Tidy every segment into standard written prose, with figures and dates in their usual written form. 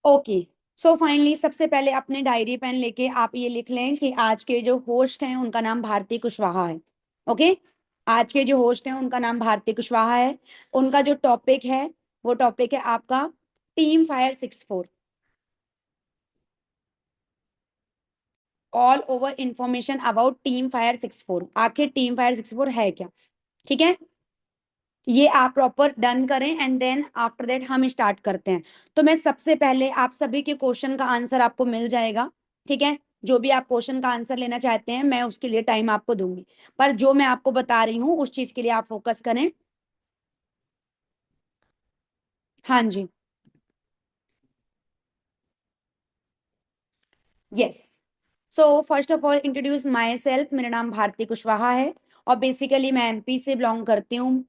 Okay. So finally सबसे पहले अपने डायरी पेन लेके आप ये लिख लें कि आज के जो होस्ट हैं उनका नाम भारती कुशवाहा है। ओके। आज के जो होस्ट हैं उनका नाम भारती कुशवाहा है। उनका जो टॉपिक है वो टॉपिक है आपका team fire 64, all over information about team fire 64। आखिर टीम फायर 64 है क्या? ठीक है, ये आप प्रॉपर डन करें एंड देन आफ्टर दैट हम स्टार्ट करते हैं। तो मैं सबसे पहले आप सभी के क्वेश्चन का आंसर आपको मिल जाएगा। ठीक है, जो भी आप क्वेश्चन का आंसर लेना चाहते हैं मैं उसके लिए टाइम आपको दूंगी, पर जो मैं आपको बता रही हूँ उस चीज के लिए आप फोकस करें। हाँ जी। Yes. So first of all introduce myself, मेरा नाम भारती कुशवाहा है और बेसिकली मैं एमपी से बिलोंग करती हूँ,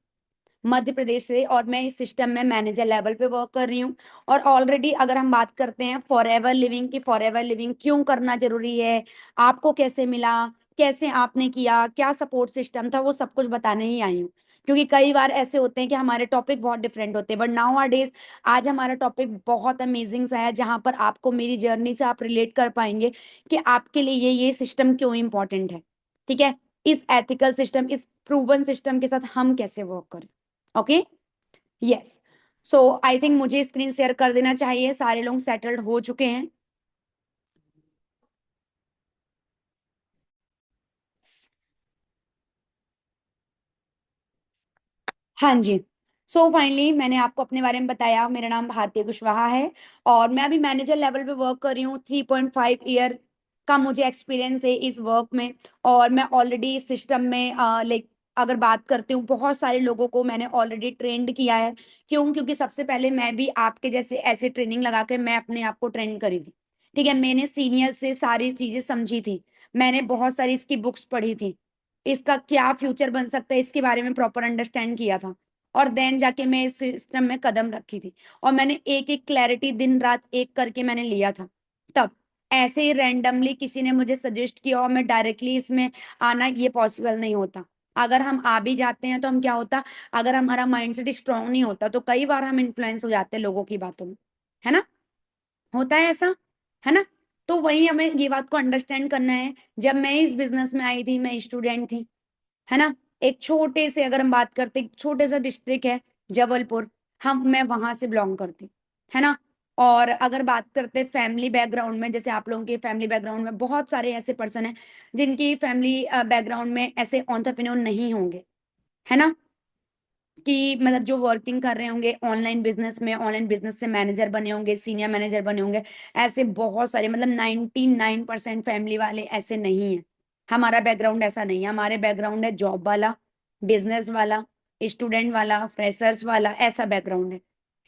मध्य प्रदेश से, और मैं इस सिस्टम में मैनेजर लेवल पे वर्क कर रही हूँ। और ऑलरेडी अगर हम बात करते हैं फॉर एवर लिविंग की, फॉर एवर लिविंग क्यों करना जरूरी है, आपको कैसे मिला, कैसे आपने किया, क्या सपोर्ट सिस्टम था, वो सब कुछ बताने ही आई हूँ। क्योंकि कई बार ऐसे होते हैं कि हमारे टॉपिक बहुत डिफरेंट होते हैं, बट नाउ आर डेज आज हमारा टॉपिक बहुत अमेजिंग सा है जहां पर आपको मेरी जर्नी से आप रिलेट कर पाएंगे कि आपके लिए ये सिस्टम क्यों इंपॉर्टेंट है। ठीक है, इस एथिकल सिस्टम, इस प्रूवन सिस्टम के साथ हम कैसे वर्क करें। Okay. Yes. So I think मुझे स्क्रीन शेयर कर देना चाहिए, सारे लोग सेटल्ड हो चुके हैं। हाँ जी। सो फाइनली मैंने आपको अपने बारे में बताया, मेरा नाम भारती कुशवाहा है और मैं अभी मैनेजर लेवल पे वर्क कर रही हूँ। 3.5 ईयर का मुझे एक्सपीरियंस है इस वर्क में। और मैं ऑलरेडी इस सिस्टम में लाइक अगर बात करती हूँ, बहुत सारे लोगों को मैंने ऑलरेडी ट्रेंड किया है। क्यों? क्योंकि सबसे पहले मैं भी आपके जैसे ऐसे ट्रेनिंग लगा के मैं अपने आप को ट्रेंड करी थी। ठीक है, मैंने सीनियर से सारी चीजें समझी थी, मैंने बहुत सारी इसकी बुक्स पढ़ी थी, इसका क्या फ्यूचर बन सकता है इसके बारे में प्रॉपर अंडरस्टैंड किया था, और देन जाके मैं इस सिस्टम में कदम रखी थी। और मैंने एक एक क्लैरिटी दिन रात एक करके मैंने लिया था। तब ऐसे ही रैंडमली किसी ने मुझे सजेस्ट किया और मैं डायरेक्टली इसमें आना, ये पॉसिबल नहीं होता। अगर हम आ भी जाते हैं तो हम क्या होता, अगर हमारा माइंडसेट स्ट्रांग नहीं होता तो कई बार हम इन्फ्लुएंस हो जाते हैं लोगों की बातों में, है ना? होता है ऐसा, है ना? तो वही हमें ये बात को अंडरस्टैंड करना है। जब मैं इस बिजनेस में आई थी मैं स्टूडेंट थी, है ना? एक छोटे से अगर हम बात करते, एक छोटे सा डिस्ट्रिक्ट है जबलपुर, हम मैं वहां से बिलोंग करती, है ना? और अगर बात करते फैमिली बैकग्राउंड में, जैसे आप लोगों के फैमिली बैकग्राउंड में बहुत सारे ऐसे पर्सन हैं जिनकी फैमिली बैकग्राउंड में ऐसे एंटरप्रेन्योर नहीं होंगे, है ना? कि मतलब जो वर्किंग कर रहे होंगे ऑनलाइन बिजनेस में, ऑनलाइन बिजनेस से मैनेजर बने होंगे, सीनियर मैनेजर बने होंगे। ऐसे बहुत सारे, मतलब 99% फैमिली वाले ऐसे नहीं है। हमारा बैकग्राउंड ऐसा नहीं है, हमारे बैकग्राउंड है जॉब वाला, बिजनेस वाला, स्टूडेंट वाला, फ्रेशर्स वाला, ऐसा बैकग्राउंड है।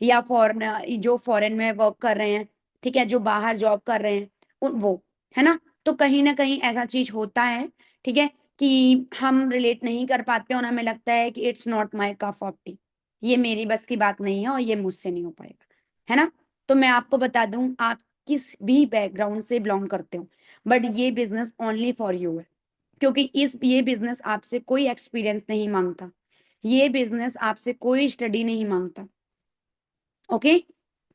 या फॉरेन, जो फॉरेन में वर्क कर रहे हैं, ठीक है, जो बाहर जॉब कर रहे हैं, वो, है ना? तो कहीं ना कहीं ऐसा चीज होता है, ठीक है, कि हम रिलेट नहीं कर पाते और हमें लगता है कि it's not my cup of T, ये मेरी बस की बात नहीं है और ये मुझसे नहीं हो पाएगा, है ना? तो मैं आपको बता दूं, आप किस भी बैकग्राउंड से बिलोंग करते हो, बट ये बिजनेस ओनली फॉर यू है। क्योंकि इस ये बिजनेस आपसे कोई एक्सपीरियंस नहीं मांगता, ये बिजनेस आपसे कोई स्टडी नहीं मांगता, ओके,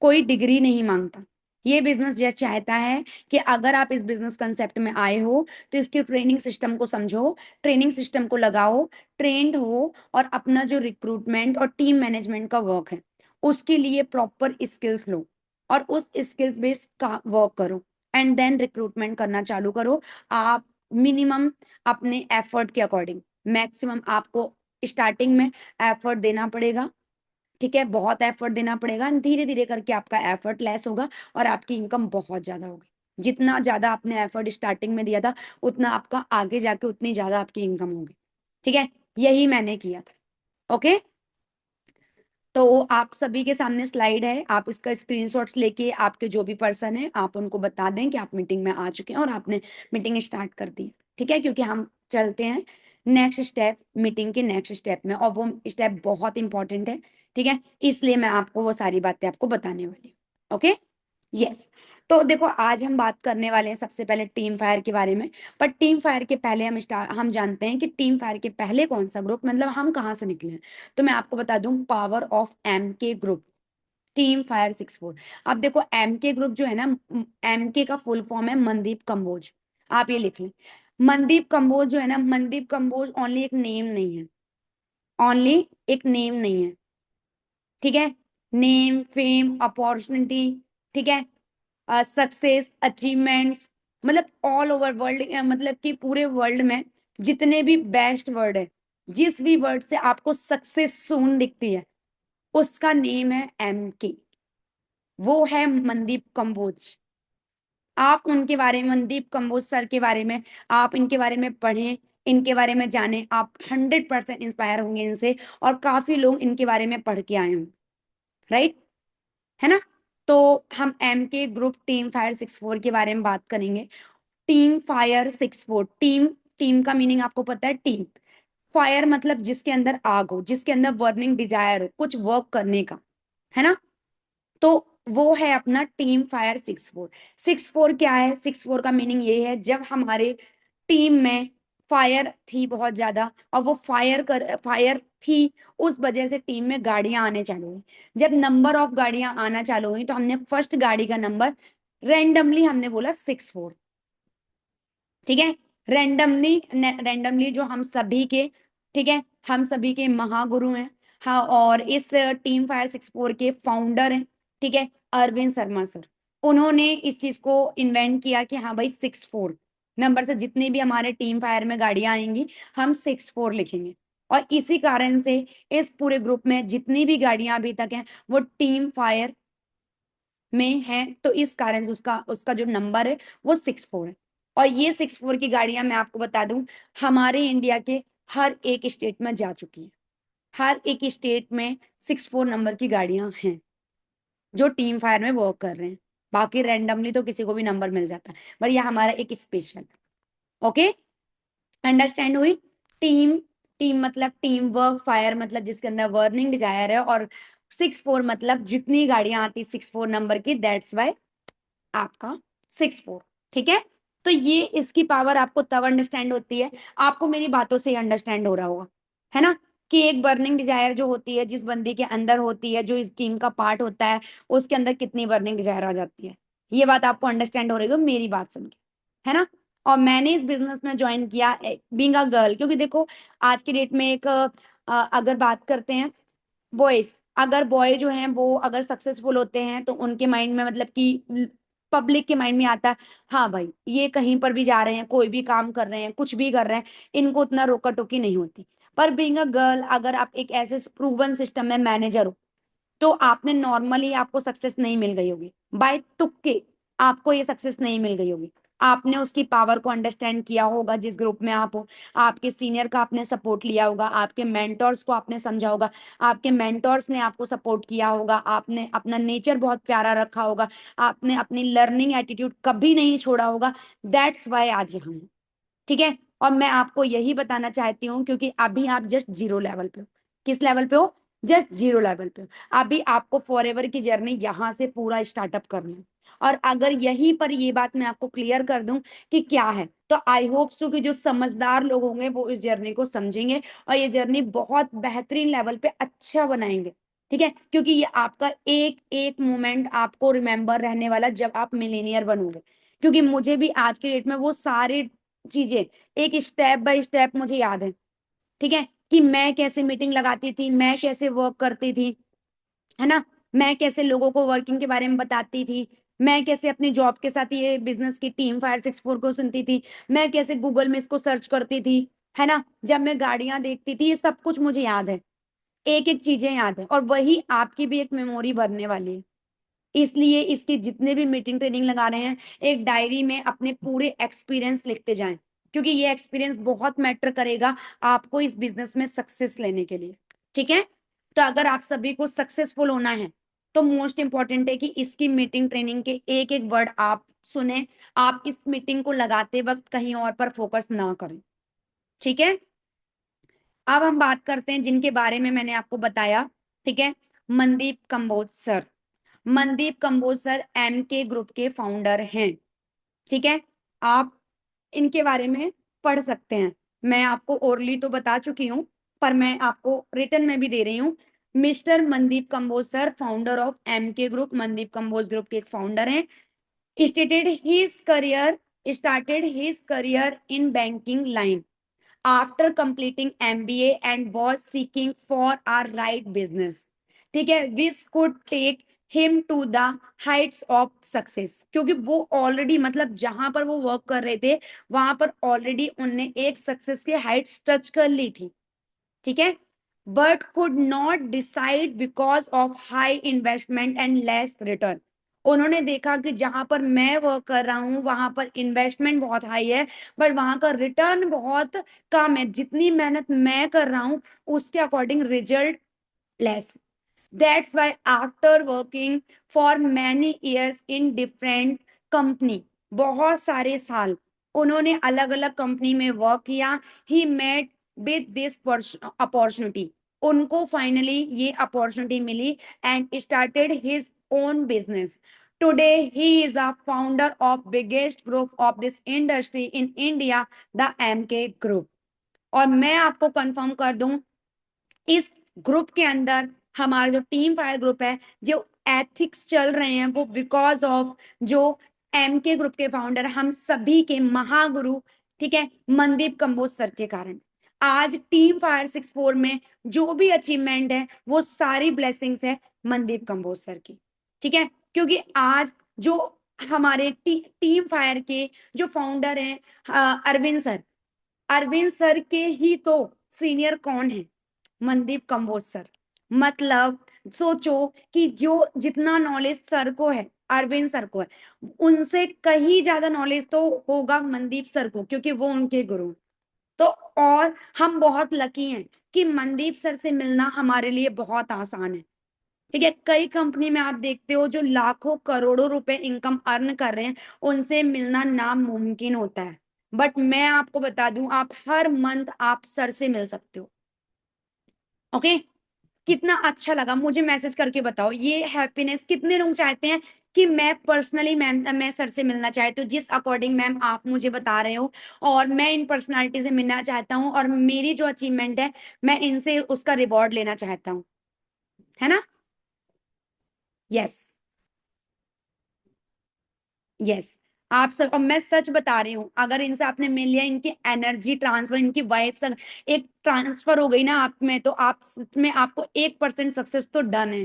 कोई डिग्री नहीं मांगता। ये बिजनेस जस्ट चाहता है कि अगर आप इस बिजनेस कंसेप्ट में आए हो तो इसके ट्रेनिंग सिस्टम को समझो, ट्रेनिंग सिस्टम को लगाओ, ट्रेंड हो और अपना जो रिक्रूटमेंट और टीम मैनेजमेंट का वर्क है उसके लिए प्रॉपर स्किल्स लो और उस स्किल्स बेस्ड का वर्क करो एंड देन रिक्रूटमेंट करना चालू करो। आप मिनिमम अपने एफर्ट के अकॉर्डिंग, मैक्सिमम आपको स्टार्टिंग में एफर्ट देना पड़ेगा। ठीक है, बहुत एफर्ट देना पड़ेगा, धीरे धीरे करके आपका एफर्ट लेस होगा और आपकी इनकम बहुत ज्यादा होगी। जितना ज्यादा आपने एफर्ट स्टार्टिंग में दिया था उतना आपका आगे जाके उतनी ज्यादा आपकी इनकम होगी। ठीक है, यही मैंने किया था। ओके। तो आप सभी के सामने स्लाइड है, आप इसका स्क्रीनशॉट्स लेके आपके जो भी पर्सन है आप उनको बता दें कि आप मीटिंग में आ चुके हैं और आपने मीटिंग स्टार्ट कर दी है। ठीक है, क्योंकि हम चलते हैं नेक्स्ट स्टेप, मीटिंग के नेक्स्ट स्टेप में, और वो स्टेप बहुत इंपॉर्टेंट है। ठीक है, इसलिए मैं आपको वो सारी बातें आपको बताने वाली हूँ। ओके। यस। तो देखो आज हम बात करने वाले हैं सबसे पहले टीम फायर के बारे में। पर टीम फायर के पहले हम जानते हैं कि टीम फायर के पहले कौन सा ग्रुप, मतलब हम कहाँ से निकले हैं। तो मैं आपको बता दूं, power of M K group, team fire 64। अब देखो एम के ग्रुप जो है ना, एम के का फुल फॉर्म है मनदीप कंबोज। आप ये लिख लें, मनदीप कंबोज जो है ना, मनदीप कंबोज ओनली एक नेम नहीं है, ओनली एक नेम नहीं है, ठीक है। नेम, फेम, अपॉर्चुनिटी, ठीक है, सक्सेस, अचीवमेंट्स, मतलब ऑल ओवर वर्ल्ड, मतलब कि पूरे वर्ल्ड में जितने भी बेस्ट वर्ड है, जिस भी वर्ड से आपको सक्सेस सून दिखती है, उसका नेम है एम के, वो है मनदीप कंबोज। आप उनके बारे में, मनदीप कंबोज सर के बारे में, आप इनके बारे में पढ़ें, इनके बारे में जानें, आप 100% इंस्पायर होंगे इनसे, और काफी लोग इनके बारे में पढ़ के आए हों, राइट, है ना। तो हम M K group team fire 64 के बारे में बात करेंगे। टीम फायर 64, टीम, टीम का मीनिंग आपको पता है, टीम। फायर मतलब जिसके अंदर आग हो, जिसके अंदर बर्निंग डिजायर हो कुछ वर्क करने का, है ना। तो वो है अपना टीम फायर 64। 64 क्या है? 64 का मीनिंग ये है, जब हमारे टीम में फायर थी बहुत ज्यादा, और वो फायर थी, उस वजह से टीम में गाड़ियां आने चालू हुई। जब नंबर ऑफ गाड़ियां आना चालू हुई तो हमने फर्स्ट गाड़ी का नंबर रेंडमली हमने बोला 64, ठीक है। रेंडमली, रेंडमली जो हम सभी के, ठीक है, हम सभी के महागुरु हैं, हाँ, और इस टीम फायर 64 के फाउंडर हैं, ठीक है, अरविंद शर्मा सर। उन्होंने इस चीज को इन्वेंट किया कि हाँ भाई 64 नंबर से जितनी भी हमारे टीम फायर में गाड़ियां आएंगी, हम 64 लिखेंगे। और इसी कारण से इस पूरे ग्रुप में जितनी भी गाड़ियां अभी तक हैं वो टीम फायर में है, तो इस कारण से उसका उसका जो नंबर है वो 64 है। और ये 64 की गाड़ियां मैं आपको बता दूं, हमारे इंडिया के हर एक स्टेट में जा चुकी है। हर एक स्टेट में 64 नंबर की गाड़ियां हैं जो टीम फायर में वर्क कर रहे हैं। बाकी रैंडमली तो किसी को भी नंबर मिल जाता है, पर यह हमारा एक स्पेशल। ओके, अंडरस्टैंड हुई। टीम, टीम मतलब टीम वर्क, फायर मतलब जिसके अंदर वर्निंग डिजायर है, और 64 मतलब जितनी गाड़ियां आती 64 नंबर की, दैट्स वाई आपका 64, ठीक है। तो ये इसकी पावर आपको तब अंडरस्टैंड होती है, आपको मेरी बातों से अंडरस्टैंड हो रहा होगा, है ना, कि एक बर्निंग डिजायर जो होती है, जिस बंदी के अंदर होती है, जो इस टीम का पार्ट होता है, उसके अंदर कितनी बर्निंग डिजायर आ जाती है। ये बात आपको अंडरस्टैंड हो रही है मेरी बात सुन के, है ना। और मैंने इस बिजनेस में ज्वाइन किया बीइंग अ गर्ल, क्योंकि देखो आज की डेट में एक अगर बात करते हैं बॉयज, अगर बॉय जो हैं वो अगर सक्सेसफुल होते हैं तो उनके माइंड में, मतलब कि पब्लिक के माइंड में आता है, हाँ भाई ये कहीं पर भी जा रहे हैं, कोई भी काम कर रहे हैं, कुछ भी कर रहे हैं, इनको उतना रोका टोकी नहीं होती। पर बीइंग अ गर्ल, अगर आप एक ऐसे प्रूवन सिस्टम में मैनेजर हो, तो आपने नॉर्मली, आपको सक्सेस नहीं मिल गई होगी, बाय तुक्के आपको ये सक्सेस नहीं मिल गई होगी। आपने उसकी पावर को अंडरस्टैंड किया होगा, जिस ग्रुप में आप हो, आपके सीनियर का आपने सपोर्ट लिया होगा, आपके मेंटर्स को आपने समझा होगा, आपके मेंटर्स ने आपको सपोर्ट किया होगा, आपने अपना नेचर बहुत प्यारा रखा होगा, आपने अपनी लर्निंग एटीट्यूड कभी नहीं छोड़ा होगा। दैट्स वाई आज यहाँ हूँ, ठीक है। और मैं आपको यही बताना चाहती हूँ, क्योंकि अभी आप जस्ट जीरो लेवल पे हो। किस लेवल पे हो? जस्ट जीरो लेवल पे हो। अभी आपको फॉरएवर की जर्नी यहाँ से पूरा स्टार्टअप करना है। और अगर यहीं पर ये बात मैं आपको क्लियर कर दूं कि क्या है, तो आई होप सो कि जो समझदार लोग होंगे वो इस जर्नी को समझेंगे, और ये जर्नी बहुत बेहतरीन लेवल पे अच्छा बनाएंगे, ठीक है। क्योंकि ये आपका एक एक मोमेंट आपको रिमेंबर रहने वाला जब आप मिलीनियर बनोगे। क्योंकि मुझे भी आज के डेट में वो सारे चीजें एक स्टेप बाय स्टेप मुझे याद है, ठीक है, कि मैं कैसे मीटिंग लगाती थी, मैं कैसे वर्क करती थी, है ना, मैं कैसे लोगों को वर्किंग के बारे में बताती थी, मैं कैसे अपनी जॉब के साथ ये बिजनेस की टीम फायर 64 को सुनती थी, मैं कैसे गूगल में इसको सर्च करती थी, है ना, जब मैं गाड़ियां देखती थी, ये सब कुछ मुझे याद है, एक एक चीजें याद है, और वही आपकी भी एक मेमोरी बनने वाली है। इसलिए इसकी जितने भी मीटिंग ट्रेनिंग लगा रहे हैं, एक डायरी में अपने पूरे एक्सपीरियंस लिखते जाएं, क्योंकि ये एक्सपीरियंस बहुत मैटर करेगा आपको इस बिजनेस में सक्सेस लेने के लिए, ठीक है। तो अगर आप सभी को सक्सेसफुल होना है, तो मोस्ट इंपॉर्टेंट है कि इसकी मीटिंग ट्रेनिंग के एक एक वर्ड आप सुने, आप इस मीटिंग को लगाते वक्त कहीं और पर फोकस ना करें, ठीक है। अब हम बात करते हैं जिनके बारे में मैंने आपको बताया, ठीक है, Mandeep Kamboj sir. Mandeep Kamboj sir M K group के फाउंडर हैं, ठीक है। आप इनके बारे में पढ़ सकते हैं, मैं आपको ओरली तो बता चुकी हूँ, पर मैं आपको रिटर्न में भी दे रही हूँ। Mister Mandeep Kamboj sir, founder of MK group, Mandeep Kamboj group के एक फाउंडर हैं। Started his career in banking line after completing MBA and was seeking for a right business. ठीक है, which could take him to the heights of success. क्योंकि वो already मतलब जहां पर वो वर्क कर रहे थे वहां पर ऑलरेडी उनने एक सक्सेस के हाइट्स टच कर ली थी, ठीक है, but could not decide because of high investment and less return. उन्होंने देखा कि जहां पर मैं वर्क कर रहा हूं वहां पर इन्वेस्टमेंट बहुत हाई है बट वहां का रिटर्न बहुत कम है, जितनी मेहनत मैं कर रहा हूं उसके according result less. That's why after working for many years in different company, बहुत सारे साल उन्होंने अलग अलग कंपनी में वर्क किया, he met with this opportunity, उनको फाइनली ये अपॉर्चुनिटी मिली and started his own business. Today he is a founder of biggest group of this industry in India, the MK Group. और मैं आपको कंफर्म कर दूं, इस ग्रुप के अंदर हमारा जो टीम फायर ग्रुप है, जो एथिक्स चल रहे हैं वो बिकॉज ऑफ जो एमके ग्रुप के फाउंडर हम सभी के महागुरु, ठीक है, मनदीप कंबोज सर के कारण आज टीम फायर 64 में जो भी अचीवमेंट है वो सारी ब्लेसिंग्स है मनदीप कंबोज सर की, ठीक है। क्योंकि आज जो हमारे टीम फायर के जो फाउंडर हैं अरविंद सर के ही तो सीनियर कौन है, मनदीप कंबोज सर। मतलब सोचो कि जो जितना नॉलेज सर को है, अरविंद सर को है, उनसे कहीं ज्यादा नॉलेज तो होगा मनदीप सर को क्योंकि वो उनके गुरु। तो और हम बहुत लकी हैं कि मनदीप सर से मिलना हमारे लिए बहुत आसान है, ठीक है। कई कंपनी में आप देखते हो जो लाखों करोड़ों रुपए इनकम अर्न कर रहे हैं उनसे मिलना नामुमकिन होता है, बट मैं आपको बता दूं आप हर मंथ आप सर से मिल सकते हो, ओके। कितना अच्छा लगा, मुझे मैसेज करके बताओ ये हैप्पीनेस कितने लोग चाहते हैं कि मैं पर्सनली मैं सर से मिलना चाहती हूँ, जिस अकॉर्डिंग मैम आप मुझे बता रहे हो, और मैं इन पर्सनालिटी से मिलना चाहता हूँ और मेरी जो अचीवमेंट है मैं इनसे उसका रिवॉर्ड लेना चाहता हूँ, है ना। यस, यस, आप सब, और मैं सच बता रही हूँ अगर इनसे आपने मिल लिया, इनकी एनर्जी ट्रांसफर, इनकी वाइब्स एक ट्रांसफर हो गई ना आप में, तो आप में आपको 1% सक्सेस तो डन है,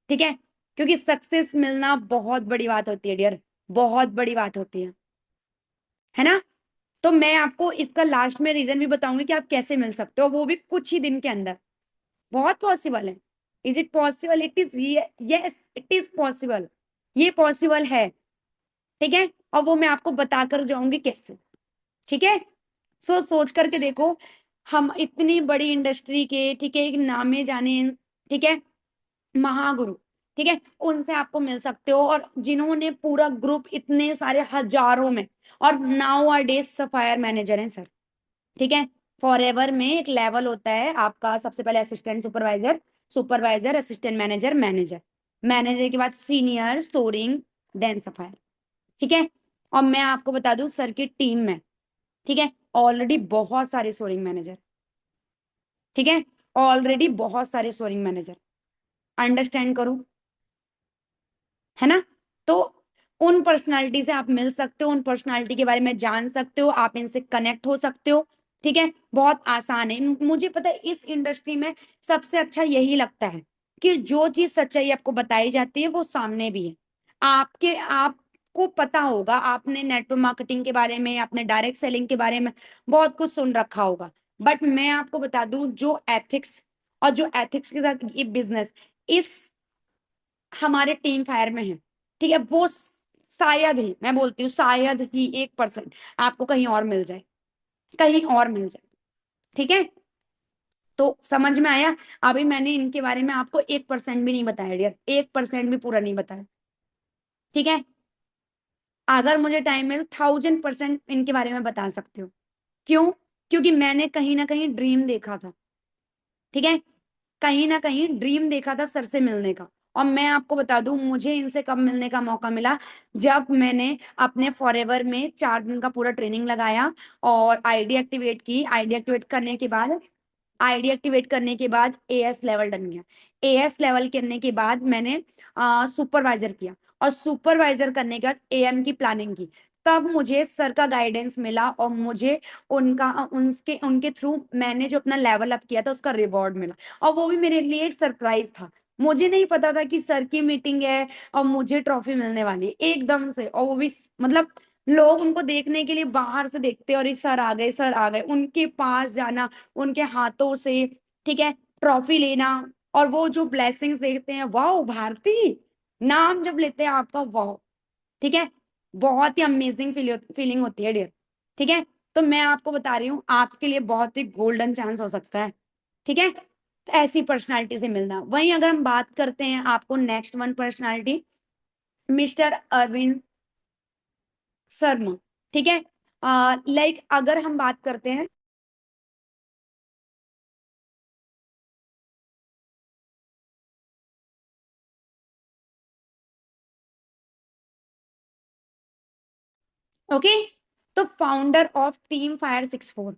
ठीक है। क्योंकि सक्सेस मिलना बहुत बड़ी बात होती है डियर, बहुत बड़ी बात होती है ना। तो मैं आपको इसका लास्ट में रीजन भी बताऊंगी कि आप कैसे मिल सकते हो, वो भी कुछ ही दिन के अंदर। बहुत पॉसिबल है। Is it possible? It is, yes it is possible, ये पॉसिबल है, ठीक है। और वो मैं आपको बताकर जाऊंगी कैसे, ठीक है। सोच करके देखो, हम इतनी बड़ी इंडस्ट्री के, ठीक है, एक नामे जाने, ठीक है, महागुरु, ठीक है, उनसे आपको मिल सकते हो, और जिन्होंने पूरा ग्रुप इतने सारे हजारों में, और now are days sapphire manager हैं सर, ठीक है। फॉरएवर में एक लेवल होता है आपका, सबसे पहले assistant supervisor, supervisor, assistant manager, manager, manager के बाद सीनियर, सोरिंग, देन सफायर, ठीक है। और मैं आपको बता दूं सर की टीम में, ठीक है, ऑलरेडी बहुत सारे सोरिंग मैनेजर, ठीक है, ऑलरेडी बहुत सारे सोरिंग मैनेजर, अंडरस्टैंड करो, है ना। तो उन पर्सनालिटी से आप मिल सकते हो, उन पर्सनालिटी के बारे में जान सकते हो, आप इनसे कनेक्ट हो सकते हो, ठीक है। बहुत आसान है, मुझे पता है इस इंडस्ट्री में सबसे अच्छा यही लगता है कि जो चीज सच्चाई आपको बताई जाती है वो सामने भी है, आपको पता होगा, आपने नेटवर्क मार्केटिंग के बारे में, आपने डायरेक्ट सेलिंग के बारे में बहुत कुछ सुन रखा होगा, बट मैं आपको बता दूं जो एथिक्स, और जो एथिक्स के साथ ये बिजनेस इस हमारे टीम फायर में है, ठीक है, वो शायद ही, मैं बोलती हूँ शायद ही 1% आपको कहीं और मिल जाए, कहीं और मिल जाए, ठीक है। तो समझ में आया, अभी मैंने इनके बारे में आपको 1% भी नहीं बताया डियर, 1% भी पूरा नहीं बताया, ठीक है। अगर मुझे टाइम मिले 1000% इनके बारे में बता सकती हूँ। क्यों? क्योंकि मैंने कहीं ना कहीं ड्रीम देखा था, ठीक है, कहीं ना कहीं ड्रीम देखा था सर से मिलने का। और मैं आपको बता दूं मुझे इनसे कब मिलने का मौका मिला, जब मैंने अपने फॉरएवर में 4 दिन का पूरा ट्रेनिंग लगाया और आईडी एक्टिवेट की, आईडी एक्टिवेट करने के बाद आईडी एक्टिवेट करने के बाद एएस लेवल डन गया। एएस लेवल करने के बाद मैंने सुपरवाइजर किया, और सुपरवाइजर करने के बाद एएम की प्लानिंग की। तब मुझे सर का गाइडेंस मिला, और मुझे उनका उनके उनके थ्रू मैंने जो अपना लेवल अप किया था उसका रिवॉर्ड मिला, और वो भी मेरे लिए एक सरप्राइज था। मुझे नहीं पता था कि सर की मीटिंग है और मुझे ट्रॉफी मिलने वाली है एकदम से, और वो भी मतलब लोग उनको देखने के लिए बाहर से देखते और ये सर आ गए, सर आ गए, उनके पास जाना, उनके हाथों से, ठीक है, ट्रॉफी लेना, और वो जो ब्लेसिंग्स देखते हैं, वाह भारती नाम जब लेते हैं आपका, वाह, ठीक है, बहुत ही अमेजिंग फीलिंग होती है डियर। ठीक है, तो मैं आपको बता रही हूँ आपके लिए बहुत ही गोल्डन चांस हो सकता है। ठीक है, तो ऐसी पर्सनालिटी से मिलना। वहीं अगर हम बात करते हैं आपको next one personality, mister Arvind Sharma. ठीक है, लाइक अगर हम बात करते हैं, ओके, तो फाउंडर ऑफ टीम फायर 64,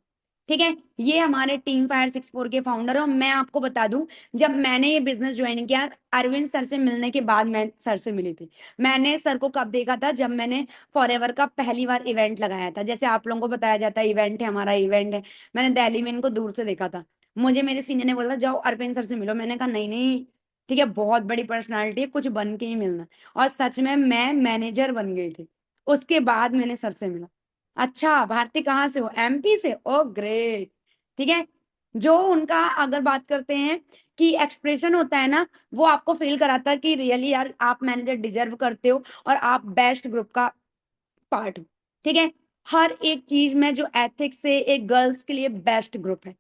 ठीक है, ये हमारे टीम फायर 64 के फाउंडर हो। मैं आपको बता दूं, जब मैंने ये बिजनेस ज्वाइन किया अरविंद सर से मिलने के बाद मैं सर से मिली थी। मैंने सर को कब देखा था, जब मैंने फॉरएवर का पहली बार इवेंट लगाया था। जैसे आप लोगों को बताया जाता है इवेंट है, हमारा इवेंट है, मैंने दिल्ली में इनको दूर से देखा था। मुझे मेरे सीनियर ने बोला जाओ अरविंद सर से मिलो, मैंने कहा नहीं नहीं, ठीक है, बहुत बड़ी पर्सनालिटी है, कुछ बन के ही मिलना। और सच में मैं मैनेजर बन गई थी, उसके बाद मैंने सर से मिला। अच्छा भारती कहाँ से हो, एमपी से, ओ ग्रेट। ठीक है, जो उनका अगर बात करते हैं कि एक्सप्रेशन होता है ना, वो आपको फील कराता है कि रियली यार आप मैनेजर डिजर्व करते हो और आप बेस्ट ग्रुप का पार्ट हो। ठीक है, हर एक चीज में जो एथिक्स से एक गर्ल्स के लिए बेस्ट ग्रुप है।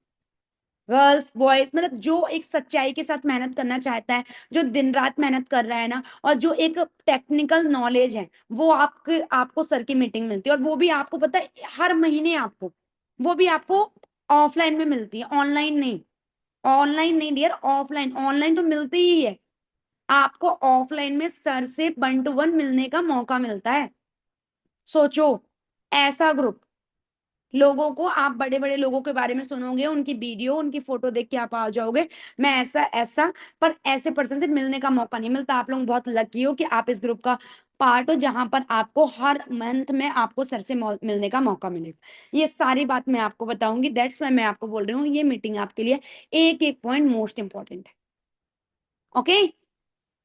गर्ल्स बॉयज मतलब जो एक सच्चाई के साथ मेहनत करना चाहता है, जो दिन रात मेहनत कर रहा है ना, और जो एक टेक्निकल नॉलेज है, वो आपके आपको सर की मीटिंग मिलती है, और वो भी आपको पता है हर महीने आपको, वो भी आपको ऑफलाइन में मिलती है, ऑनलाइन नहीं। ऑनलाइन नहीं डियर, ऑफलाइन, ऑनलाइन तो मिलती ही है, आपको ऑफलाइन में सर से 1 to 1 मिलने का मौका मिलता है। सोचो, ऐसा ग्रुप, लोगों को आप बड़े बड़े लोगों के बारे में सुनोगे, उनकी वीडियो उनकी फोटो देख के आप आ जाओगे मैं ऐसा ऐसा, पर ऐसे पर्सन से मिलने का मौका नहीं मिलता। आप लोग बहुत लकी हो कि आप इस ग्रुप का पार्ट हो, जहां पर आपको हर मंथ में आपको सर से मिलने का मौका मिलेगा। ये सारी बात मैं आपको बताऊंगी, दैट्स वाई मैं आपको बोल रही हूँ ये मीटिंग आपके लिए एक एक पॉइंट मोस्ट इंपॉर्टेंट है। ओके,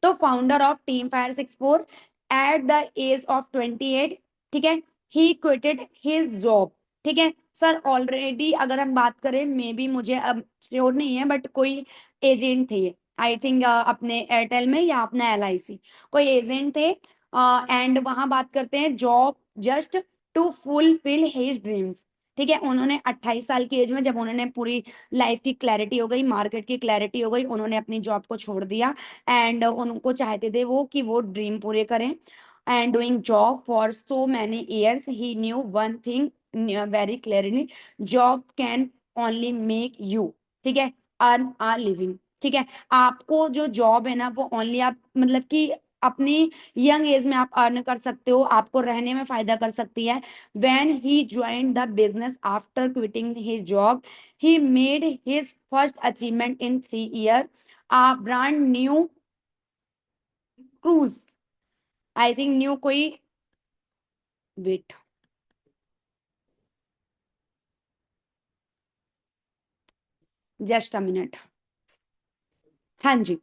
तो founder of team fire 64 at the age of 28, ठीक है, ही क्विटेड हिज जॉब। ठीक है, सर ऑलरेडी अगर हम बात करें, मे बी मुझे अब श्योर नहीं है, बट कोई एजेंट थे, आई थिंक अपने एयरटेल में या अपना एलआईसी, कोई एजेंट थे, एंड वहां बात करते हैं job just to fulfil his dreams. ठीक है, उन्होंने 28 साल की एज में, जब उन्होंने पूरी लाइफ की क्लैरिटी हो गई, मार्केट की क्लैरिटी हो गई, उन्होंने अपनी जॉब को छोड़ दिया, एंड उनको चाहते थे वो कि वो ड्रीम पूरे करें। And doing job for so many years he new one thing very clearly, job can only make you, ठीक है, अर्न आ लिविंग। ठीक है, आपको जो जॉब है ना, वो ओनली आप मतलब कि अपनी यंग एज में आप अर्न कर सकते हो, आपको रहने में फायदा कर सकती है। When he joined the business after quitting his job, he made his first achievement in 3 years, a brand new cruise, I think new कोई, wait, just a minute, हाँ जी,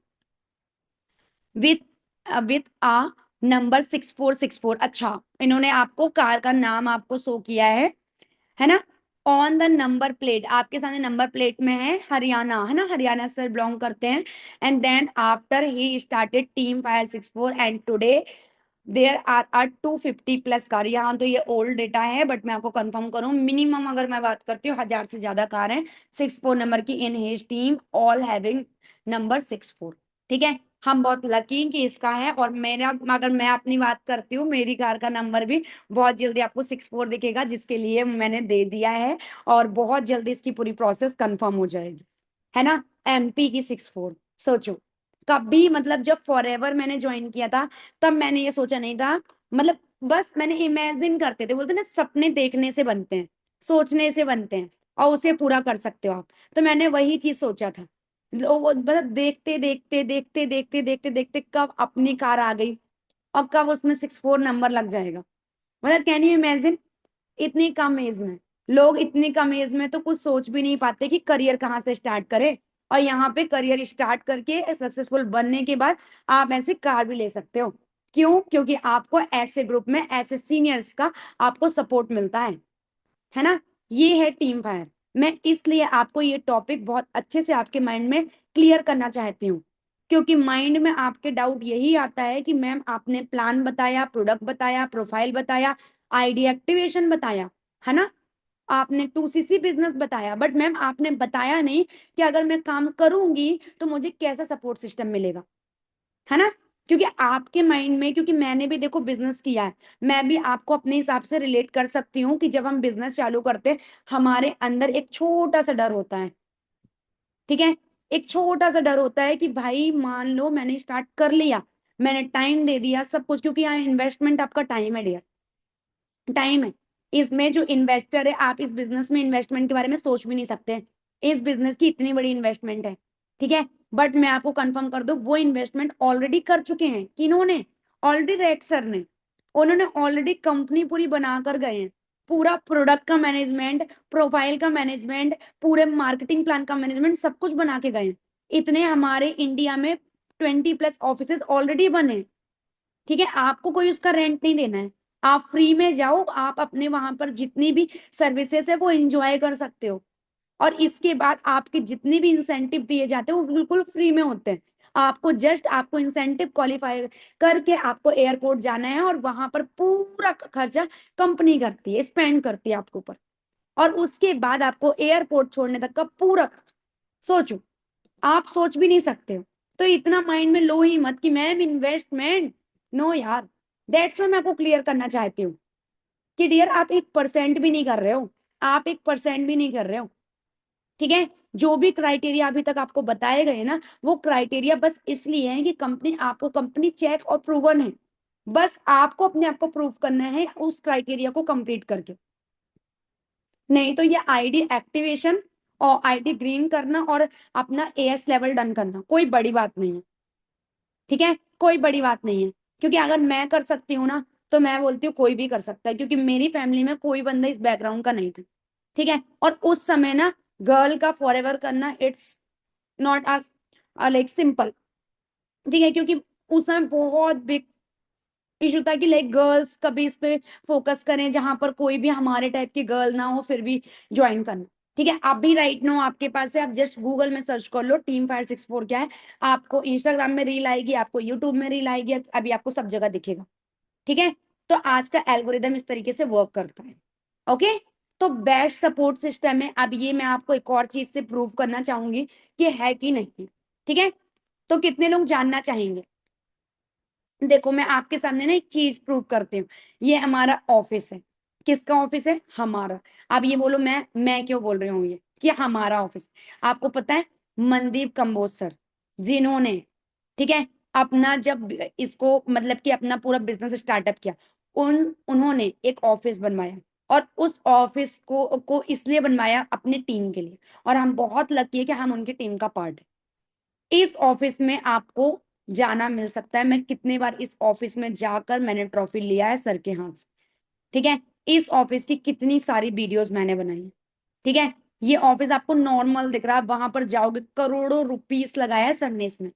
विथ आ नंबर 6464। अच्छा, इन्होंने आपको कार का नाम आपको show किया है ना, ऑन द नंबर प्लेट, आपके सामने नंबर प्लेट में है हरियाणा, है ना, हरियाणा से बिलोंग करते हैं। And then after he started team fire 64 and today there are 250 plus car. यहाँ तो ये ओल्ड डेटा है, बट मैं आपको कंफर्म करूँ, मिनिमम अगर मैं बात करती हूँ 1000 से ज्यादा कार है 64 नंबर की in his team, all having number 64। ठीक है, हम बहुत लकी कि इसका है, और मेरा अगर मैं अपनी बात करती हूँ, मेरी कार का नंबर भी बहुत जल्दी आपको 64 दिखेगा, जिसके लिए मैंने दे दिया है, और बहुत जल्दी इसकी पूरी प्रोसेस कंफर्म हो जाएगी, है ना, एमपी की 64। सोचो, कभी मतलब जब फॉरएवर मैंने ज्वाइन किया था, तब मैंने ये सोचा नहीं था, मतलब बस मैंने इमेजिन करते थे, बोलते ना सपने देखने से बनते हैं, सोचने से बनते हैं। और उसे पूरा कर सकते हो आप। तो मैंने वही चीज सोचा था। लोग मतलब देखते देखते देखते देखते देखते देखते कब अपनी कार आ गई और कब उसमें 64 नंबर लग जाएगा। मतलब कैन यू इमेजिन, इतनी कम एज में लोग, इतनी कम एज में तो कुछ सोच भी नहीं पाते कि करियर कहाँ से स्टार्ट करे। और यहाँ पे करियर स्टार्ट करके सक्सेसफुल बनने के बाद आप ऐसे कार भी ले सकते हो। क्यों? क्योंकि आपको ऐसे ग्रुप में ऐसे सीनियर्स का आपको सपोर्ट मिलता है ना। ये है टीम फायर। मैं इसलिए आपको ये टॉपिक बहुत अच्छे से आपके माइंड में क्लियर करना चाहती हूँ, क्योंकि माइंड में आपके डाउट यही आता है कि मैम आपने प्लान बताया, प्रोडक्ट बताया, प्रोफाइल बताया, आईडी एक्टिवेशन बताया, है ना, आपने 2CC बिजनेस बताया, बट मैम आपने बताया नहीं कि अगर मैं काम करूंगी तो मुझे कैसा सपोर्ट सिस्टम मिलेगा, है ना। क्योंकि आपके माइंड में, क्योंकि मैंने भी देखो बिजनेस किया है, मैं भी आपको अपने हिसाब से रिलेट कर सकती हूँ कि जब हम बिजनेस चालू करते हैं हमारे अंदर एक छोटा सा डर होता है, ठीक है। एक छोटा सा डर होता है कि भाई मान लो मैंने स्टार्ट कर लिया, मैंने टाइम दे दिया सब कुछ, क्योंकि यहाँ इन्वेस्टमेंट आपका टाइम है डियर, टाइम है। इसमें जो इन्वेस्टर है, आप इस बिजनेस में इन्वेस्टमेंट के बारे में सोच भी नहीं सकते। इस बिजनेस की इतनी बड़ी इन्वेस्टमेंट है, ठीक है। बट मैं आपको कंफर्म कर दूं, वो इन्वेस्टमेंट ऑलरेडी कर चुके हैं। किन्होंने? ऑलरेडी रेक्स सर ने। उन्होंने ऑलरेडी कंपनी पूरी बना कर गए हैं। पूरा प्रोडक्ट का मैनेजमेंट, प्रोफाइल का मैनेजमेंट, पूरे मार्केटिंग प्लान का मैनेजमेंट, सब कुछ बना के गए हैं। इतने हमारे इंडिया में 20+ ऑफिसेस ऑलरेडी बने, ठीक है। आपको कोई उसका रेंट नहीं देना है, आप फ्री में जाओ, आप अपने वहां पर जितनी भी सर्विसेज है वो एंजॉय कर सकते हो। और इसके बाद आपके जितने भी इंसेंटिव दिए जाते हैं वो बिल्कुल फ्री में होते हैं। आपको जस्ट आपको इंसेंटिव क्वालिफाई करके आपको एयरपोर्ट जाना है और वहां पर पूरा खर्चा कंपनी करती है, स्पेंड करती है आपके ऊपर। और उसके बाद आपको एयरपोर्ट छोड़ने तक का पूरा सोचो, आप सोच भी नहीं सकते हो। तो इतना माइंड में लो ही मत कि मैम इन्वेस्टमेंट, नो यार। दैट्स व्हाई मैं आपको क्लियर करना चाहती हूँ कि डियर आप 1% भी नहीं कर रहे हो, आप 1% भी नहीं कर रहे हो, ठीक है। जो भी क्राइटेरिया अभी तक आपको बताए गए ना, वो क्राइटेरिया बस इसलिए है कि कंपनी, आपको कंपनी चेक और प्रूवन है। बस आपको अपने आप को प्रूव करना है उस क्राइटेरिया को कंप्लीट करके। नहीं तो ये आईडी एक्टिवेशन और आईडी ग्रीन करना और अपना एएस लेवल डन करना कोई बड़ी बात नहीं है, ठीक है। कोई बड़ी बात नहीं है, क्योंकि अगर मैं कर सकती हूँ ना तो मैं बोलती हूँ कोई भी कर सकता है, क्योंकि मेरी फैमिली में कोई बंदा इस बैकग्राउंड का नहीं था, ठीक है। और उस समय ना गर्ल का फॉरएवर करना इट्स नॉट लाइक सिंपल, ठीक है। क्योंकि उस समय बहुत बिग इशू था कि लाइक गर्ल्स कभी इस पे फोकस करें जहां पर कोई भी हमारे टाइप की गर्ल ना हो फिर भी ज्वाइन करना, ठीक है। अभी राइट नो आपके पास है, आप जस्ट गूगल में सर्च कर लो टीम फायर 64 क्या है, आपको इंस्टाग्राम में रील आएगी, आपको यूट्यूब में रील आएगी, अभी आपको सब जगह दिखेगा, ठीक है। तो आज का एल्गोरिदम इस तरीके से वर्क करता है, ओके। तो बेस्ट सपोर्ट सिस्टम है। अब ये मैं आपको एक और चीज से प्रूव करना चाहूंगी कि है कि नहीं, ठीक है। तो कितने लोग जानना चाहेंगे? देखो मैं आपके सामने ना एक चीज प्रूव करती हूँ। ये हमारा ऑफिस है। किसका ऑफिस है? हमारा। अब ये बोलो मैं क्यों बोल रही हूँ ये कि हमारा ऑफिस? आपको पता है मनदीप कंबोज सर, जिन्होंने, ठीक है, अपना जब इसको मतलब कि अपना पूरा बिजनेस स्टार्टअप किया, उन्होंने एक ऑफिस बनवाया। और उस ऑफिस को इसलिए बनवाया अपनी टीम के लिए, और हम बहुत लकी है कि हम उनकी टीम का पार्ट है। इस ऑफिस में आपको जाना मिल सकता है। मैं कितने बार इस ऑफिस में जाकर मैंने ट्रॉफी लिया है सर के हाथ से, ठीक है। इस ऑफिस की कितनी सारी वीडियोस मैंने बनाई है, ठीक है। ये ऑफिस आपको नॉर्मल दिख रहा है, वहां पर जाओगे करोड़ों रुपीस लगाया है सर ने इसमें,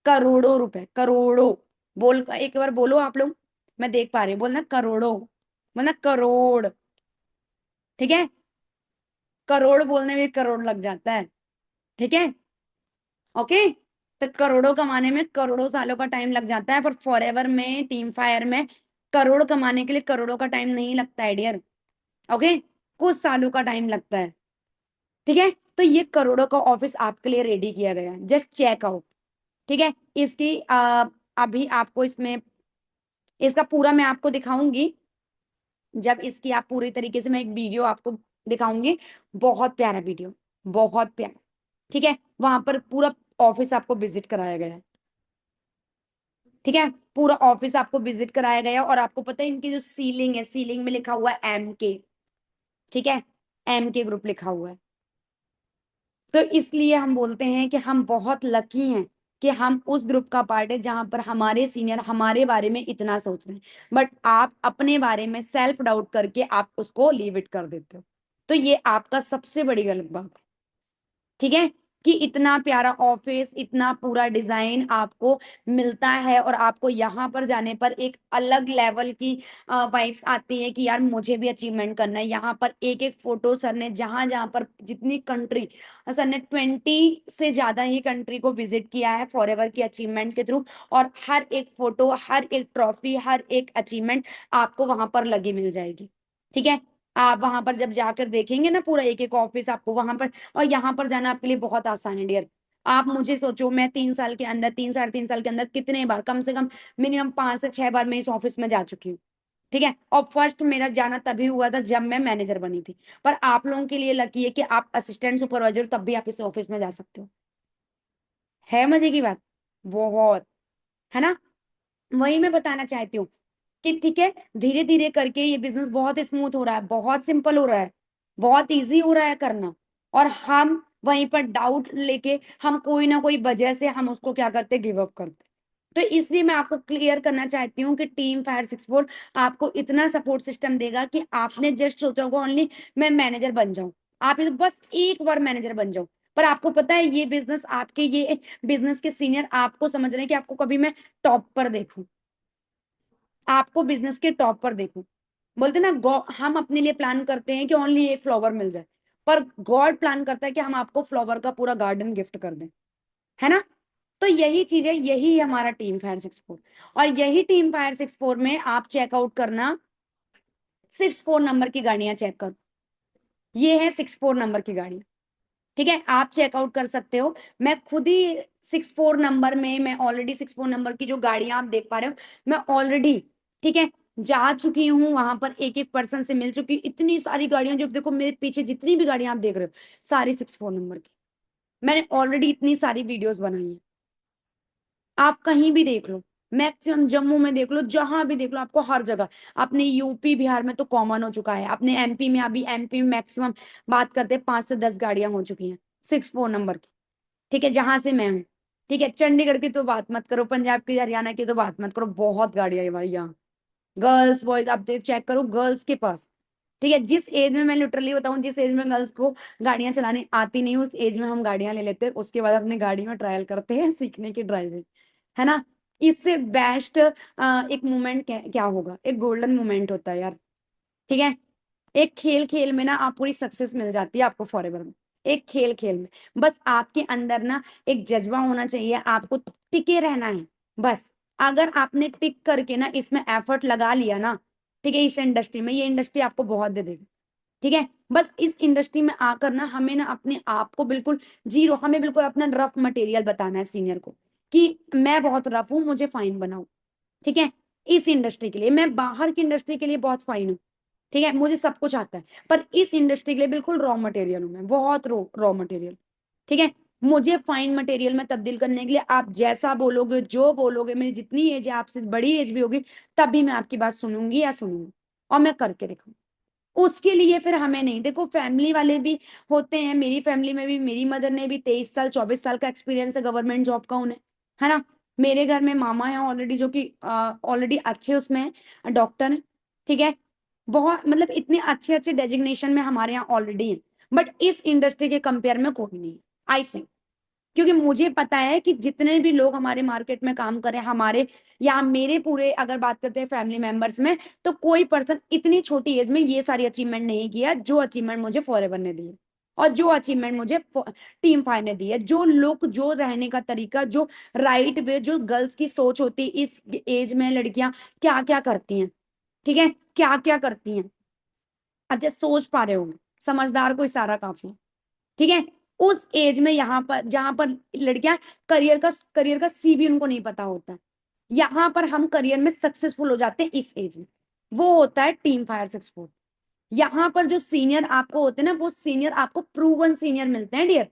करोड़ों रुपए, करोड़ों। बोल एक बार बोलो आप लोग, मैं देख पा रही हूँ, बोलना करोड़ों, बोलना करोड़, ठीक है। करोड़ बोलने में करोड़ लग जाता है, ठीक है, ओके। तो करोड़ों कमाने में करोड़ों सालों का टाइम लग जाता है, पर फॉरएवर में, टीम फायर में करोड़ कमाने के लिए करोड़ों का टाइम नहीं लगता है डियर, ओके। कुछ सालों का टाइम लगता है, ठीक है। तो ये करोड़ों का ऑफिस आपके लिए रेडी किया गया है, जस्ट चेक आउट, ठीक है। इसकी अभी आपको इसमें इसका पूरा मैं आपको दिखाऊंगी, जब इसकी आप पूरी तरीके से, मैं एक वीडियो आपको दिखाऊंगी, बहुत प्यारा वीडियो, बहुत प्यारा, ठीक है। वहां पर पूरा ऑफिस आपको विजिट कराया गया है, ठीक है। पूरा ऑफिस आपको विजिट कराया गया और आपको पता है इनकी जो सीलिंग है, सीलिंग में लिखा हुआ है MK, ठीक है। एम के ग्रुप लिखा हुआ है। तो इसलिए हम बोलते हैं कि हम बहुत लकी हैं कि हम उस ग्रुप का पार्ट है जहां पर हमारे सीनियर हमारे बारे में इतना सोच रहे हैं, बट आप अपने बारे में सेल्फ डाउट करके आप उसको लीव इट कर देते हो। तो ये आपका सबसे बड़ी गलत बात है। ठीक है, कि इतना प्यारा ऑफिस, इतना पूरा डिजाइन आपको मिलता है और आपको यहाँ पर जाने पर एक अलग लेवल की वाइब्स आती है कि यार मुझे भी अचीवमेंट करना है। यहाँ पर एक एक फोटो सर ने जहां जहां पर जितनी कंट्री, सर ने 20 से ज्यादा ही कंट्री को विजिट किया है फॉरएवर की अचीवमेंट के थ्रू। और हर एक फोटो, हर एक ट्रॉफी, हर एक अचीवमेंट आपको वहां पर लगी मिल जाएगी। ठीक है, आप वहां पर जब जाकर देखेंगे ना पूरा एक एक ऑफिस आपको वहां पर, और यहाँ पर जाना आपके लिए बहुत आसान है डियर। आप मुझे सोचो, मैं 3 साल के अंदर, 3 साढ़े 3 साल के अंदर कितने बार, कम से कम मिनिमम 5 से 6 बार मैं इस ऑफिस में जा चुकी हूँ। ठीक है, और फर्स्ट मेरा जाना तभी हुआ था जब मैं मैनेजर बनी थी। पर आप लोगों के लिए लकी है कि आप असिस्टेंट सुपरवाइजर तब भी आप इस ऑफिस में जा सकते हो। है मजे की बात, बहुत, है ना। वही मैं बताना चाहती हूँ कि ठीक है, धीरे धीरे करके ये बिजनेस बहुत स्मूथ हो रहा है, बहुत सिंपल हो रहा है, बहुत इजी हो रहा है करना। और हम वहीं पर डाउट लेके हम कोई ना कोई वजह से हम उसको क्या करते, गिव अप करते। तो इसलिए मैं आपको क्लियर करना चाहती हूँ कि टीम फायर 64 आपको इतना सपोर्ट सिस्टम देगा कि आपने जस्ट सोचा होगा ओनली मैं मैनेजर बन जाऊं। आप ये बस एक बार मैनेजर बन जाओ, पर आपको पता है ये बिजनेस, आपके ये बिजनेस के सीनियर आपको समझ रहे हैं कि आपको कभी मैं टॉप पर देखूं, आपको बिजनेस के टॉप पर देखूं। बोलते ना, हम अपने लिए प्लान करते हैं कि ओनली एक फ्लावर मिल जाए, पर गॉड प्लान करता है कि हम आपको फ्लावर का पूरा गार्डन गिफ्ट कर दें। है ना। तो यही चीज है, यही हमारा टीम फायर 64। और यही टीम फायर 64 में आप चेकआउट करना, 64 नंबर की गाड़ियां चेक करो। ये है 64 नंबर की गाड़ी। ठीक है, आप चेकआउट कर सकते हो। मैं खुद ही 64 नंबर में, मैं ऑलरेडी 64 नंबर की जो गाड़ियां आप देख पा रहे हो, मैं ऑलरेडी, ठीक है, जा चुकी हूँ वहां पर, एक एक पर्सन से मिल चुकी। इतनी सारी गाड़ियां, जो देखो मेरे पीछे जितनी भी गाड़ियां आप देख रहे हो, सारी 64 नंबर की। मैंने ऑलरेडी इतनी सारी वीडियोस बनाई है। आप कहीं भी देख लो, मैक्सिमम जम्मू में देख लो, जहां भी देख लो, आपको हर जगह। अपने यूपी बिहार में तो कॉमन हो चुका है, अपने एमपी में, अभी एमपी में मैक्सिमम बात करते हैं 5 से 10 गाड़ियां हो चुकी हैं 64 नंबर की। ठीक है, जहां से मैं हूँ। ठीक है, चंडीगढ़ की तो बात मत करो, पंजाब की, हरियाणा की तो बात मत करो, बहुत गाड़ियां है भाई यहाँ। गर्ल्स बॉयज आप देख चेक करो गर्ल्स के पास। ठीक है, जिस एज में, मैं लिटरली बताऊं, जिस एज में गर्ल्स को गाड़ियां चलानी आती नहीं, उस एज में हम गाड़ियां ले लेते हैं, उसके बाद अपनी गाड़ी में ट्रायल करते हैं सीखने की ड्राइविंग। है ना। इससे बेस्ट एक मोमेंट क्या होगा, एक गोल्डन मोमेंट होता है यार। ठीक है, एक खेल खेल में ना आप पूरी सक्सेस मिल जाती है आपको फॉरएवर में। एक खेल खेल में बस आपके अंदर ना एक जज्बा होना चाहिए, आपको टिके रहना है बस। अगर आपने टिक करके ना इसमें एफर्ट लगा लिया ना, ठीक है, इस इंडस्ट्री में, ये इंडस्ट्री आपको बहुत दे देगी। ठीक है, बस इस इंडस्ट्री में आकर ना हमें ना अपने आप को बिल्कुल जीरो, हमें बिल्कुल अपना रफ मटेरियल बताना है सीनियर को कि मैं बहुत रफ हूं, मुझे फाइन बनाओ। ठीक है, इस इंडस्ट्री के लिए, मैं बाहर की इंडस्ट्री के लिए बहुत फाइन हूँ। ठीक है, मुझे सब कुछ आता है, पर इस इंडस्ट्री के लिए बिल्कुल रॉ मटेरियल हूं मैं, बहुत रॉ मटेरियल। ठीक है, मुझे फाइन मटेरियल में तब्दील करने के लिए आप जैसा बोलोगे, जो बोलोगे, मेरी जितनी एज है, आपसे बड़ी एज भी होगी, तभी मैं आपकी बात सुनूंगी या सुनूंगी, और मैं करके दिखाऊंगी। उसके लिए फिर हमें नहीं, देखो फैमिली वाले भी होते हैं, मेरी फैमिली में भी मेरी मदर ने भी 23 साल 24 साल का एक्सपीरियंस है गवर्नमेंट जॉब का उन्हें। है ना। मेरे घर में मामा है ऑलरेडी, जो कि ऑलरेडी अच्छे उसमें है, डॉक्टर है। ठीक है, बहुत मतलब इतने अच्छे अच्छे डेजिग्नेशन में हमारे यहाँ ऑलरेडी है, बट इस इंडस्ट्री के कंपेयर में कोई नहीं। आई से, क्योंकि मुझे पता है कि जितने भी लोग हमारे मार्केट में काम करें, हमारे या मेरे पूरे अगर बात करते हैं फैमिली मेंबर्स में, तो कोई पर्सन इतनी छोटी एज में ये सारी अचीवमेंट नहीं किया जो अचीवमेंट मुझे फॉरएवर ने दी है, और जो अचीवमेंट मुझे टीम फाइव ने दी है। जो लोग, जो रहने का तरीका, जो राइट वे, जो गर्ल्स की सोच होती है, इस एज में लड़कियां क्या क्या करती हैं। ठीक है, क्या क्या करती हैं, अच्छा सोच पा रहे होंगे, समझदार को इशारा काफी है। ठीक है, उस एज में, यहाँ पर जहां पर लड़कियां करियर का सी भी उनको नहीं पता होता है, यहाँ पर हम करियर में सक्सेसफुल हो जाते हैं इस एज में। वो होता है टीम फायर 64। यहाँ पर जो सीनियर आपको होते हैं ना, वो सीनियर आपको प्रूवन सीनियर मिलते हैं डियर,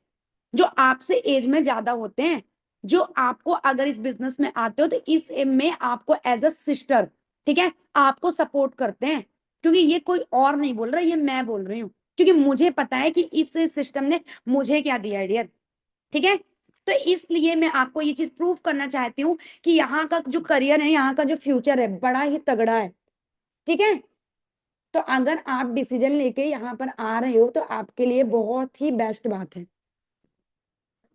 जो आपसे एज में ज्यादा होते हैं, जो आपको, अगर इस बिजनेस में आते हो तो इस एम में आपको एज अ सिस्टर, ठीक है, आपको सपोर्ट करते हैं। क्योंकि ये कोई और नहीं बोल रहा, ये मैं बोल रही हूँ। क्योंकि मुझे पता है कि इस सिस्टम ने मुझे क्या दिया है डियर। ठीक है, तो इसलिए मैं आपको ये चीज प्रूव करना चाहती हूँ कि यहाँ का जो करियर है, यहाँ का जो फ्यूचर है, बड़ा ही तगड़ा है। ठीक है, तो अगर आप डिसीजन लेके यहाँ पर आ रहे हो तो आपके लिए बहुत ही बेस्ट बात है।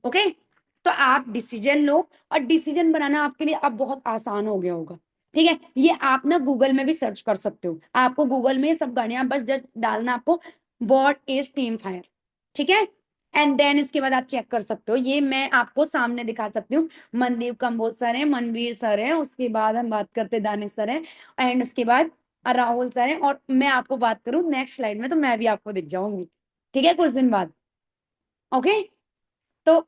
ओके, तो आप डिसीजन लो, और डिसीजन बनाना आपके लिए अब बहुत आसान हो गया होगा। ठीक है, ये आप ना गूगल में भी सर्च कर सकते हो, आपको गूगल में सब गाड़ियां बस जस्ट डालना आपको, व्हाट इज टीम फायर। ठीक है, एंड देन इसके बाद आप चेक कर सकते हो, ये मैं आपको सामने दिखा सकती हूँ। मनदीप कंबोज सर है, मनवीर सर है, उसके बाद हम बात करते दानिश सर है, एंड उसके बाद राहुल सर है, और मैं आपको बात करूं नेक्स्ट स्लाइड में तो मैं भी आपको दिख जाऊंगी। ठीक है, कुछ दिन बाद। ओके, तो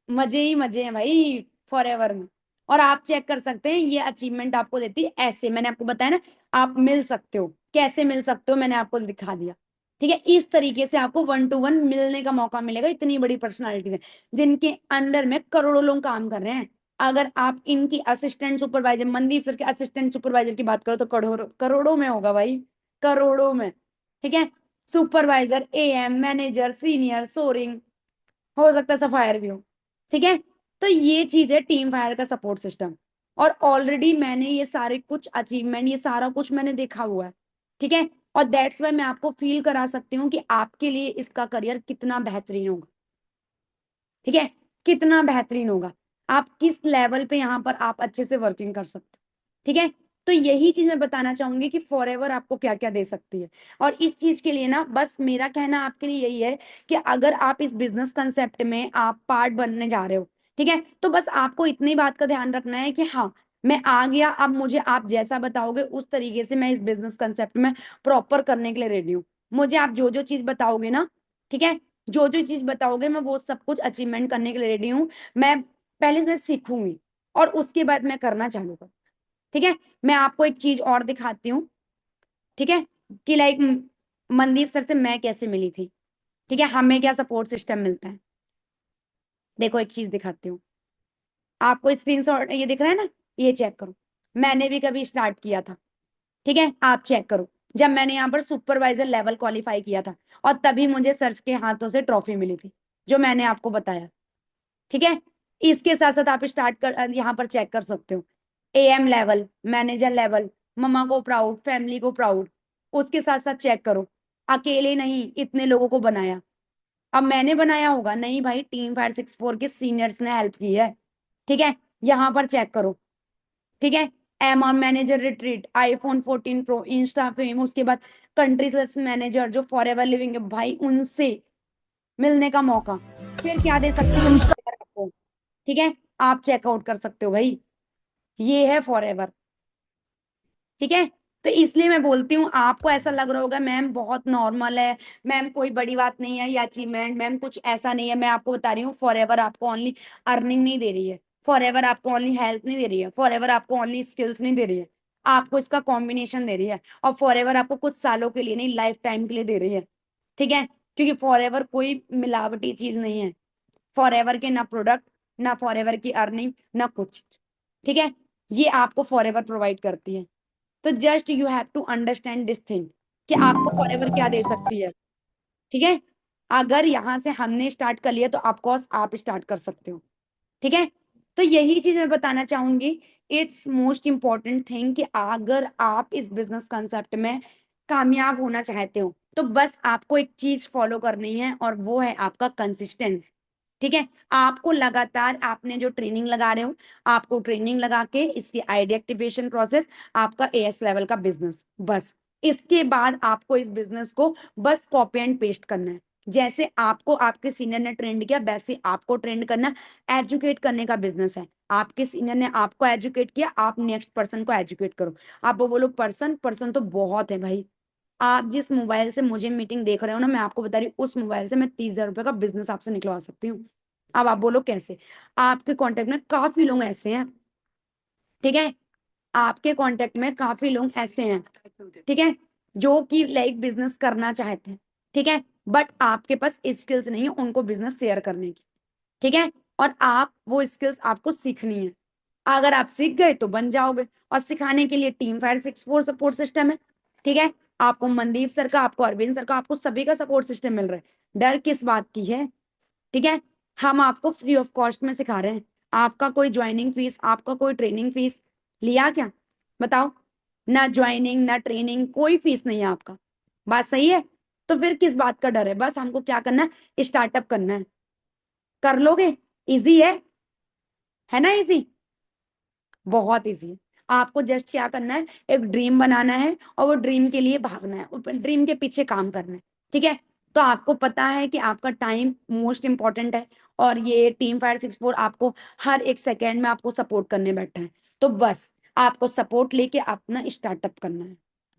मजे ही मजे हैं भाई फॉर एवर में। और आप चेक कर सकते हैं, ये अचीवमेंट आपको देती है ऐसे, मैंने आपको बताया ना, आप मिल सकते हो, कैसे मिल सकते हो मैंने आपको दिखा दिया। ठीक है, इस तरीके से आपको 1 to 1 मिलने का मौका मिलेगा, इतनी बड़ी पर्सनालिटी है जिनके अंडर में करोड़ों लोग काम कर रहे हैं। अगर आप इनकी असिस्टेंट सुपरवाइजर, मनदीप सर के असिस्टेंट सुपरवाइजर की बात करो तो करोड़ों करोड़ों में होगा भाई, करोड़ों में। ठीक है, supervisor, AM, manager, senior, soaring, हो सकता है सफायर भी हो। ठीक है, तो ये चीज है टीम फायर का सपोर्ट सिस्टम। और ऑलरेडी मैंने ये सारे कुछ अचीवमेंट, ये सारा कुछ मैंने देखा हुआ है। ठीक है, और दैट्स वाई मैं आपको फील करा सकती हूँ कि आपके लिए इसका करियर कितना बेहतरीन होगा। ठीक है, कितना बेहतरीन होगा, आप किस लेवल पे यहाँ पर आप अच्छे से वर्किंग कर सकते हो। ठीक है, तो यही चीज मैं बताना चाहूंगी कि फॉर एवर आपको क्या क्या दे सकती है। और इस चीज के लिए ना बस मेरा कहना आपके लिए यही है कि अगर आप इस बिजनेस कंसेप्ट में आप पार्ट बनने जा रहे हो, ठीक है, तो बस आपको इतनी बात का ध्यान रखना है कि हाँ, मैं आ गया, अब मुझे आप जैसा बताओगे उस तरीके से मैं इस बिजनेस कंसेप्ट में प्रॉपर करने के लिए रेडी हूँ। मुझे आप जो जो चीज बताओगे ना, ठीक है, जो जो चीज बताओगे मैं वो सब कुछ अचीवमेंट करने के लिए रेडी हूँ। मैं पहले से सीखूंगी और उसके बाद मैं करना चालू करूँ। ठीक है, मैं आपको एक चीज और दिखाती हूँ। ठीक है, कि लाइक मनदीप सर से मैं कैसे मिली थी। ठीक है, हमें क्या सपोर्ट सिस्टम मिलता है, देखो एक चीज दिखाती हूँ आपको, स्क्रीनशॉट ये दिख रहा है ना, ये चेक करो, मैंने भी कभी स्टार्ट किया था। ठीक है, आप चेक करो, जब मैंने यहाँ पर सुपरवाइजर लेवल क्वालिफाई किया था, और तभी मुझे सर के हाथों से ट्रॉफी मिली थी, जो मैंने आपको बताया। ठीक है, इसके साथ साथ आप स्टार्ट कर यहाँ पर चेक कर सकते हो, एएम लेवल, मैनेजर लेवल, मम्मा को प्राउड, फैमिली को प्राउड। उसके साथ साथ चेक करो, अकेले नहीं इतने लोगों को बनाया। अब मैंने बनाया होगा नहीं भाई, टीम 564 के सीनियर्स ने हेल्प की है। ठीक है, यहाँ पर चेक करो। ठीक है, M manager retreat, iPhone 14 pro, insta fame, उसके बाद कंट्री मैनेजर जो फॉर एवर लिविंग है भाई, उनसे मिलने का मौका। फिर क्या दे सकती है आपको। ठीक है, आप चेकआउट कर सकते हो भाई, ये है फॉर एवर। ठीक है, तो इसलिए मैं बोलती हूँ, आपको ऐसा लग रहा होगा मैम बहुत नॉर्मल है, मैम कोई बड़ी बात नहीं है, ये अचीवमेंट मैम कुछ ऐसा नहीं है। मैं आपको बता रही हूँ फॉर एवर आपको ओनली अर्निंग नहीं दे रही है, फॉर एवर आपको ओनली हेल्थ नहीं दे रही है, फॉर एवर आपको ओनली स्किल्स नहीं दे रही है, आपको इसका कॉम्बिनेशन दे रही है। और फॉर एवर आपको कुछ सालों के लिए नहीं, लाइफ टाइम के लिए दे रही है। ठीक है, क्योंकि फॉर एवर कोई मिलावटी चीज नहीं है। फॉर एवर के ना प्रोडक्ट, ना फॉर एवर की अर्निंग, ना कुछ। ठीक है, ये आपको फॉर एवर प्रोवाइड करती है। तो just you have to understand this thing कि आपको फॉरएवर क्या दे सकती है। ठीक है, अगर यहां से हमने स्टार्ट कर लिया तो ऑफकोर्स आप स्टार्ट कर सकते हो। ठीक है, तो यही चीज मैं बताना चाहूंगी, इट्स मोस्ट इंपॉर्टेंट थिंग कि अगर आप इस बिजनेस कंसेप्ट में कामयाब होना चाहते हो तो बस आपको एक चीज फॉलो करनी है, और वो है आपका कंसिस्टेंस। ठीक है, आपको लगातार, आपने जो ट्रेनिंग लगा रहे हो, आपको ट्रेनिंग लगा के इसकी आइडिया एक्टिवेशन प्रोसेस, आपका एएस लेवल का बिजनेस, बस इसके बाद आपको इस बिजनेस को बस कॉपी एंड पेस्ट करना है। जैसे आपको आपके सीनियर ने ट्रेंड किया वैसे आपको ट्रेंड करना। एजुकेट करने का बिजनेस है, आपके सीनियर ने आपको एजुकेट किया, आप नेक्स्ट पर्सन को एजुकेट करो। आप वो बोलो पर्सन, पर्सन तो बहुत है भाई। आप जिस मोबाइल से मुझे मीटिंग देख रहे हो ना, मैं आपको बता रही हूँ उस मोबाइल से मैं 30,000 रुपए का बिजनेस आपसे निकलवा सकती हूँ। अब आप बोलो कैसे, आपके कांटेक्ट में काफी लोग ऐसे हैं। ठीक है, आपके कांटेक्ट में काफी लोग ऐसे हैं, ठीक है, जो कि लाइक बिजनेस करना चाहते हैं। ठीक है, बट आपके पास स्किल्स नहीं है उनको बिजनेस शेयर करने की। ठीक है, और आप वो स्किल्स आपको सीखनी है। अगर आप सीख गए तो बन जाओगे, और सिखाने के लिए टीम 564 सपोर्ट सिस्टम है। ठीक है, आपको मनदीप सर का, आपको अरविंद सर का, आपको सभी का सपोर्ट सिस्टम मिल रहा है, डर किस बात की है? ठीक है, हम आपको फ्री ऑफ कॉस्ट में सिखा रहे हैं। आपका कोई ज्वाइनिंग फीस, आपका कोई ट्रेनिंग फीस लिया क्या? बताओ, ना ज्वाइनिंग ना ट्रेनिंग, कोई फीस नहीं है आपका। बात सही है? तो फिर किस बात का डर है? बस हमको क्या करना है, स्टार्टअप करना है। कर लोगे? इजी है ना? इजी, बहुत इजी है। आपको जस्ट क्या करना है, एक ड्रीम बनाना है और वो ड्रीम के लिए भागना है, ड्रीम के पीछे काम करना है। ठीक है, तो आपको पता है कि आपका टाइम मोस्ट इंपॉर्टेंट है, और ये टीम फायर 64 आपको हर एक सेकेंड में आपको सपोर्ट करने बैठा है। तो बस आपको सपोर्ट लेके अपना स्टार्टअप करना है।